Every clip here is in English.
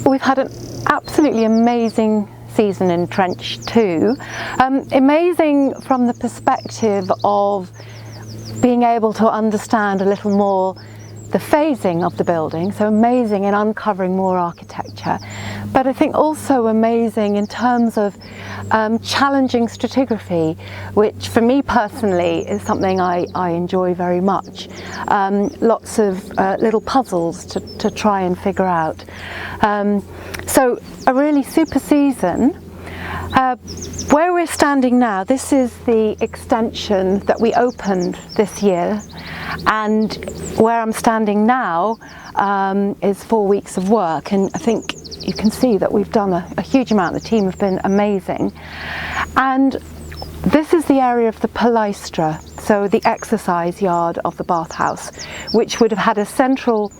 We've had an absolutely amazing season in Trench 2. Amazing from the perspective of being able to understand a little more the phasing of the building, so amazing in uncovering more architecture, but I think also amazing in terms of challenging stratigraphy, which for me personally is something I enjoy very much. Lots of little puzzles to try and figure out. So a really super season. Where we're standing now, this is the extension that we opened this year, and where I'm standing now is 4 weeks of work, and I think you can see that we've done a huge amount. The team have been amazing. And this is the area of the Polystra, so the exercise yard of the bathhouse, which would have had a central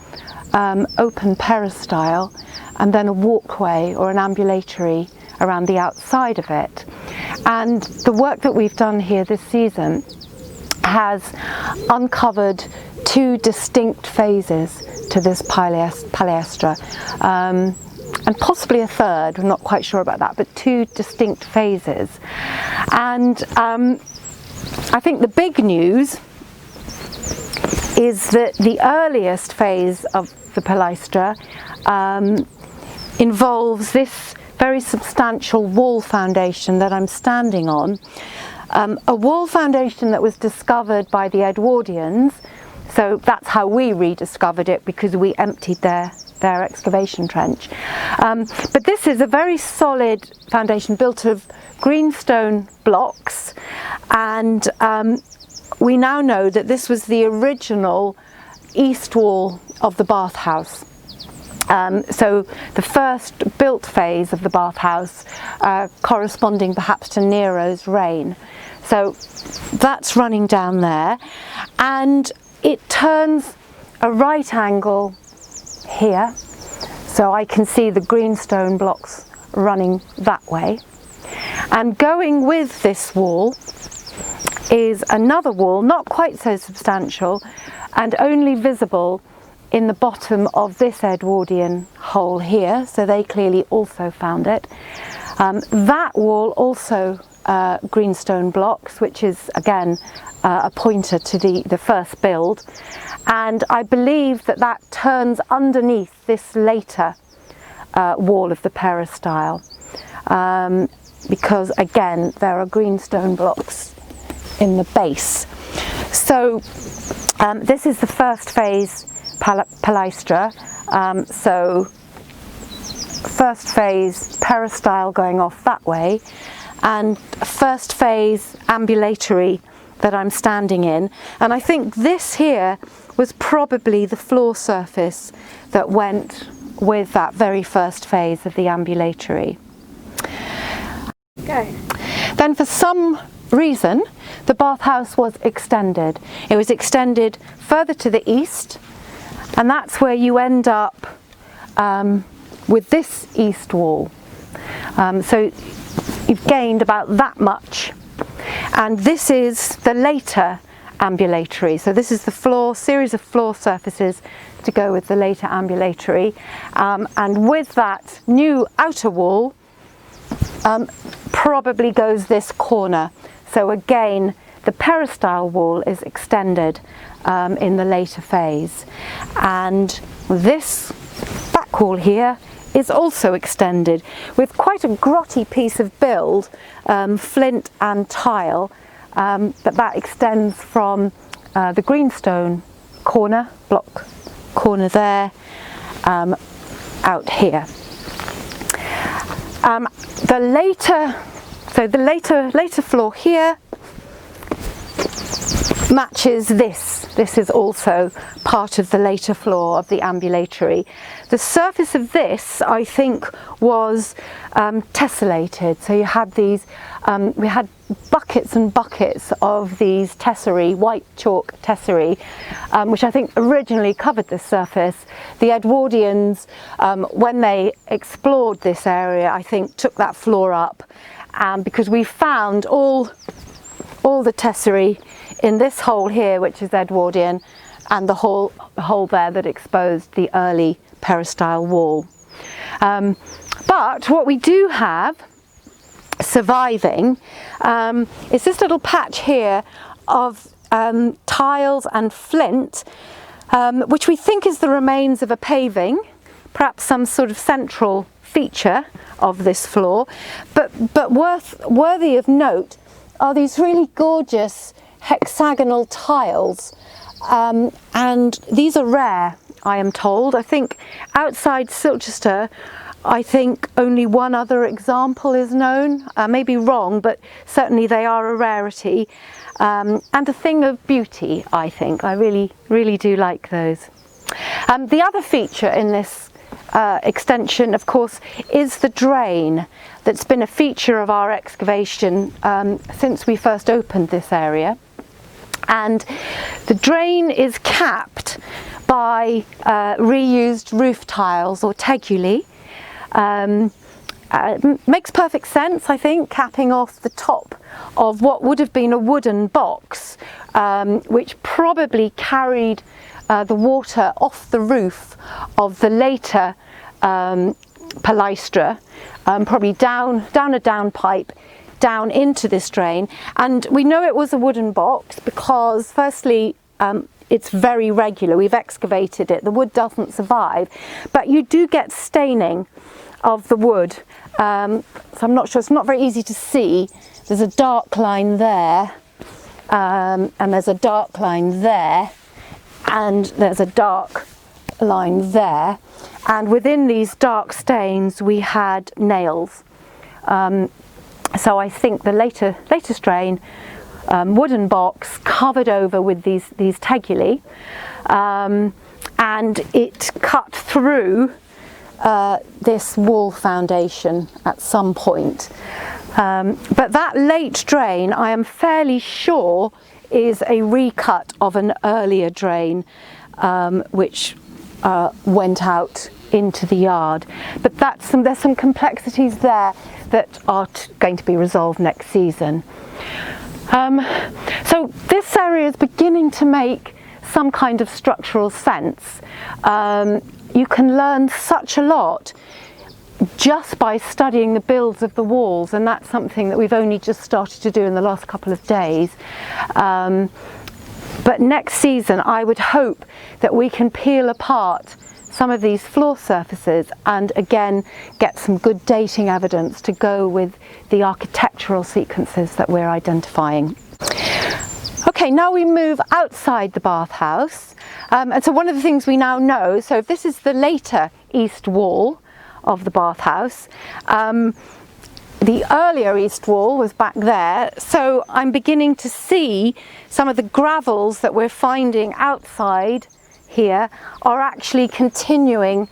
open peristyle and then a walkway or an ambulatory around the outside of it. And the work that we've done here this season has uncovered two distinct phases to this Polystra, and possibly a third, I'm not quite sure about that, but two distinct phases. And I think the big news is that the earliest phase of the Polystra involves this very substantial wall foundation that I'm standing on. A wall foundation that was discovered by the Edwardians, so that's how we rediscovered it, because we emptied their excavation trench. But this is a very solid foundation built of greenstone blocks, and we now know that this was the original east wall of the bathhouse. So the first built phase of the bathhouse, corresponding perhaps to Nero's reign. So that's running down there, and it turns a right angle here, so I can see the greenstone blocks running that way. And going with this wall is another wall, not quite so substantial, and only visible in the bottom of this Edwardian hole here, so they clearly also found it. That wall also greenstone blocks, which is again a pointer to the first build, and I believe that turns underneath this later wall of the peristyle, because again there are greenstone blocks in the base. So this is the first phase Polystra, so first phase peristyle going off that way, and first phase ambulatory that I'm standing in. And I think this here was probably the floor surface that went with that very first phase of the ambulatory. Okay. Then for some reason the bathhouse was extended. It was extended further to the east, and that's where you end up with this east wall. So you've gained about that much, and this is the later ambulatory. So this is the series of floor surfaces to go with the later ambulatory, and with that new outer wall probably goes this corner. So again, the peristyle wall is extended in the later phase, and this back wall here is also extended with quite a grotty piece of build, flint and tile, but that extends from the greenstone block corner there, out here. The later floor here matches this. This is also part of the later floor of the ambulatory. The surface of this, I think, was tessellated. So you had these, we had buckets and buckets of these tesserae, white chalk tesserae, which I think originally covered this surface. The Edwardians, when they explored this area, I think took that floor up, because we found all the tesserae in this hole here, which is Edwardian, and the hole there that exposed the early peristyle wall. But what we do have surviving is this little patch here of tiles and flint, which we think is the remains of a paving, perhaps some sort of central feature of this floor. But worthy of note are these really gorgeous hexagonal tiles, and these are rare, I am told. I think outside Silchester, I think only one other example is known. I may be wrong, but certainly they are a rarity, and a thing of beauty, I think. I really do like those. The other feature in this extension, of course, is the drain that's been a feature of our excavation since we first opened this area. And the drain is capped by reused roof tiles or tegulae. Makes perfect sense, I think, capping off the top of what would have been a wooden box, which probably carried the water off the roof of the later Polystra, probably down a downpipe, down into this drain. And we know it was a wooden box because, firstly, it's very regular. We've excavated it. The wood doesn't survive, but you do get staining of the wood. So I'm not sure, it's not very easy to see. There's a dark line there, and there's a dark line there, and there's a dark line there. And within these dark stains we had nails. So I think the later strain, wooden box covered over with these tegulae, and it cut through this wall foundation at some point. But that late drain, I am fairly sure, is a recut of an earlier drain which went out into the yard. But there's some complexities there that are going to be resolved next season. So this area is beginning to make some kind of structural sense. You can learn such a lot just by studying the builds of the walls, and that's something that we've only just started to do in the last couple of days. But next season I would hope that we can peel apart some of these floor surfaces and again get some good dating evidence to go with the architectural sequences that we're identifying. Okay, now we move outside the bathhouse, and so one of the things we now know, so if this is the later east wall of the bathhouse, the earlier east wall was back there, so I'm beginning to see some of the gravels that we're finding outside here are actually continuing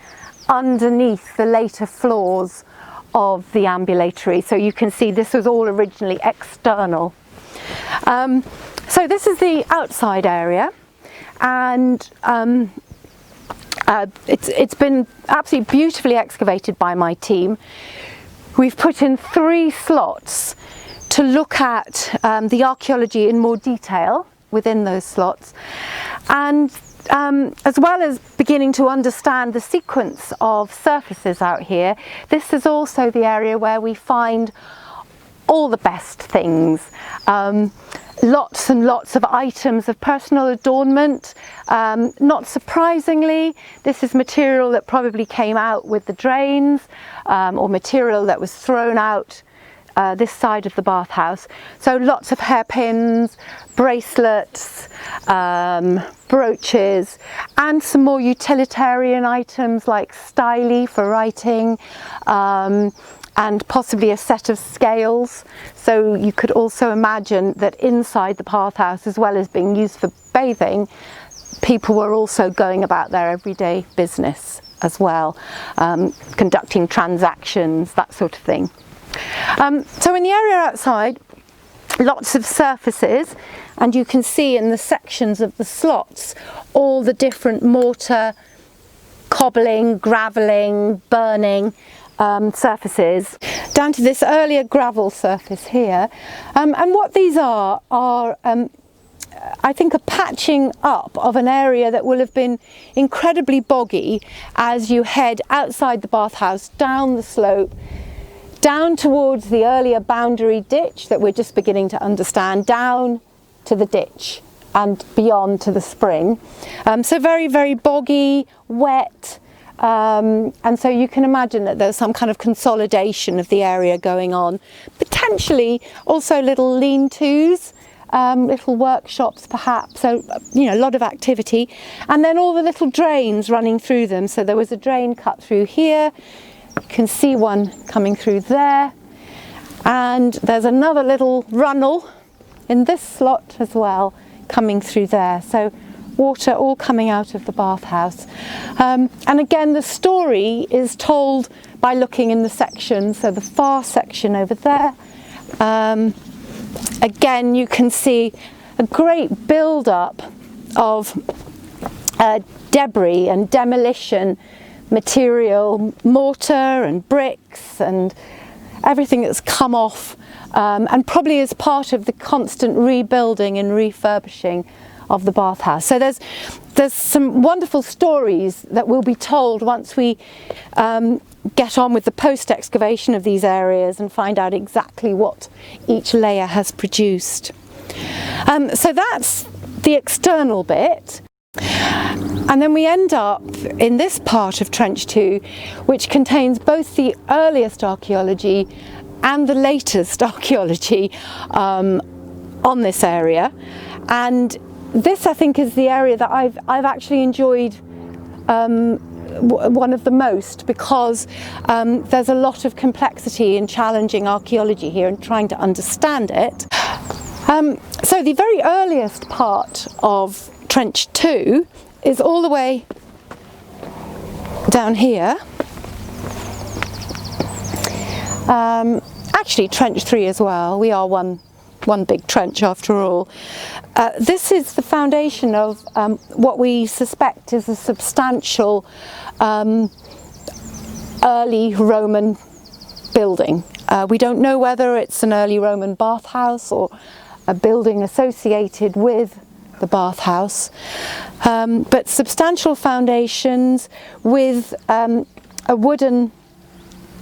underneath the later floors of the ambulatory. So you can see this was all originally external. So this is the outside area, and it's been absolutely beautifully excavated by my team. We've put in 3 slots to look at the archaeology in more detail within those slots, and as well as beginning to understand the sequence of surfaces out here, this is also the area where we find all the best things. Lots and lots of items of personal adornment. Not surprisingly, this is material that probably came out with the drains, or material that was thrown out this side of the bathhouse. So lots of hairpins, bracelets, brooches, and some more utilitarian items like styli for writing, and possibly a set of scales. So you could also imagine that inside the bathhouse, as well as being used for bathing, people were also going about their everyday business as well, conducting transactions, that sort of thing. So in the area outside, lots of surfaces, and you can see in the sections of the slots all the different mortar, cobbling, gravelling, burning surfaces, down to this earlier gravel surface here. And what these are I think, a patching up of an area that will have been incredibly boggy as you head outside the bathhouse, down the slope, down towards the earlier boundary ditch that we're just beginning to understand, down to the ditch and beyond to the spring. So very, very boggy, wet, and so you can imagine that there's some kind of consolidation of the area going on. Potentially also little lean-tos, little workshops perhaps, so a lot of activity, and then all the little drains running through them. So there was a drain cut through here, you can see one coming through there, and there's another little runnel in this slot as well coming through there. So water all coming out of the bathhouse, and again the story is told by looking in the section. So the far section over there, again you can see a great build-up of debris and demolition material, mortar and bricks and everything that's come off, and probably as part of the constant rebuilding and refurbishing of the bathhouse. So there's some wonderful stories that will be told once we get on with the post-excavation of these areas and find out exactly what each layer has produced. So that's the external bit. And then we end up in this part of Trench 2, which contains both the earliest archaeology and the latest archaeology on this area. And this, I think, is the area that I've actually enjoyed one of the most, because there's a lot of complexity in challenging archaeology here and trying to understand it. So the very earliest part of Trench 2 is all the way down here. Actually Trench 3 as well, we are one big trench after all. This is the foundation of what we suspect is a substantial early Roman building. We don't know whether it's an early Roman bathhouse or a building associated with the bathhouse, but substantial foundations with a wooden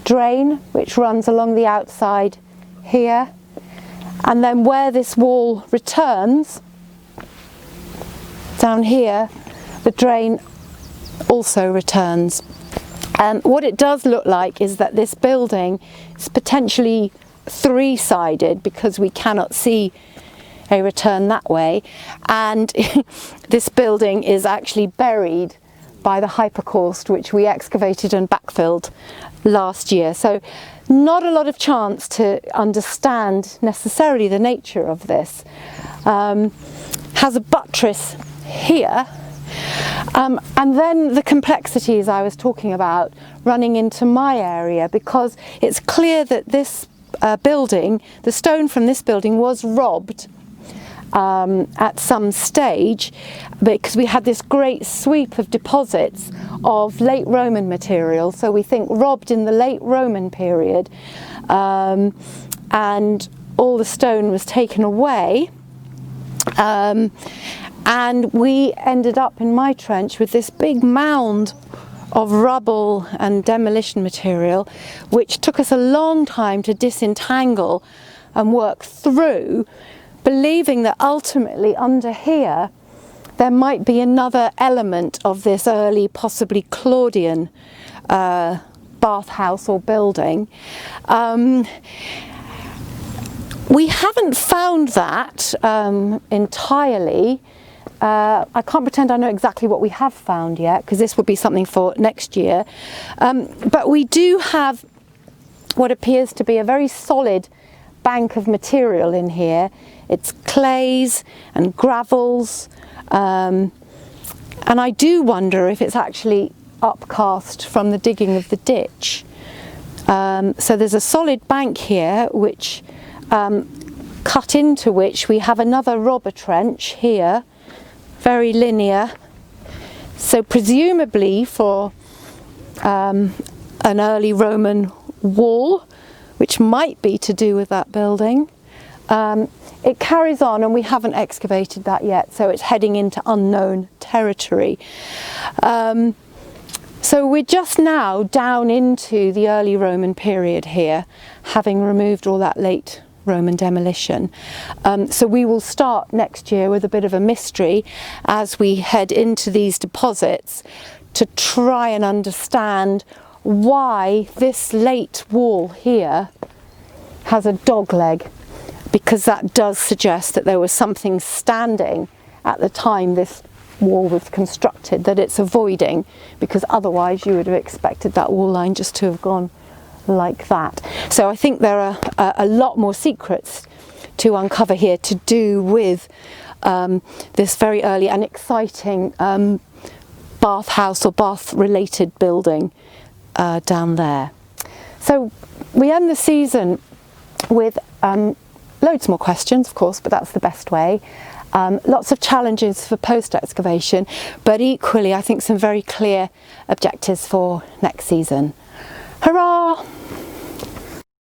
drain which runs along the outside here, and then where this wall returns down here, the drain also returns. What it does look like is that this building is potentially three-sided, because we cannot see a return that way, and this building is actually buried by the hypocaust which we excavated and backfilled last year. So not a lot of chance to understand necessarily the nature of this. Has a buttress here, and then the complexities I was talking about running into my area, because it's clear that this building, the stone from this building, was robbed at some stage, because we had this great sweep of deposits of late Roman material, so we think robbed in the late Roman period, and all the stone was taken away, and we ended up in my trench with this big mound of rubble and demolition material, which took us a long time to disentangle and work through, believing that ultimately under here there might be another element of this early, possibly Claudian bathhouse or building. We haven't found that entirely. I can't pretend I know exactly what we have found yet, because this would be something for next year. But we do have what appears to be a very solid bank of material in here. It's clays and gravels, and I do wonder if it's actually upcast from the digging of the ditch. So there's a solid bank here, which cut into which we have another robber trench here, very linear, so presumably for an early Roman wall, which might be to do with that building. it carries on, and we haven't excavated that yet, so it's heading into unknown territory. So we're just now down into the early Roman period here, having removed all that late Roman demolition. So we will start next year with a bit of a mystery as we head into these deposits to try and understand why this late wall here has a dog leg, because that does suggest that there was something standing at the time this wall was constructed that it's avoiding, because otherwise you would have expected that wall line just to have gone like that. So I think there are a lot more secrets to uncover here to do with this very early and exciting bathhouse or bath related building down there. So we end the season with loads more questions, of course, but that's the best way. Lots of challenges for post-excavation, but equally I think some very clear objectives for next season. Hurrah!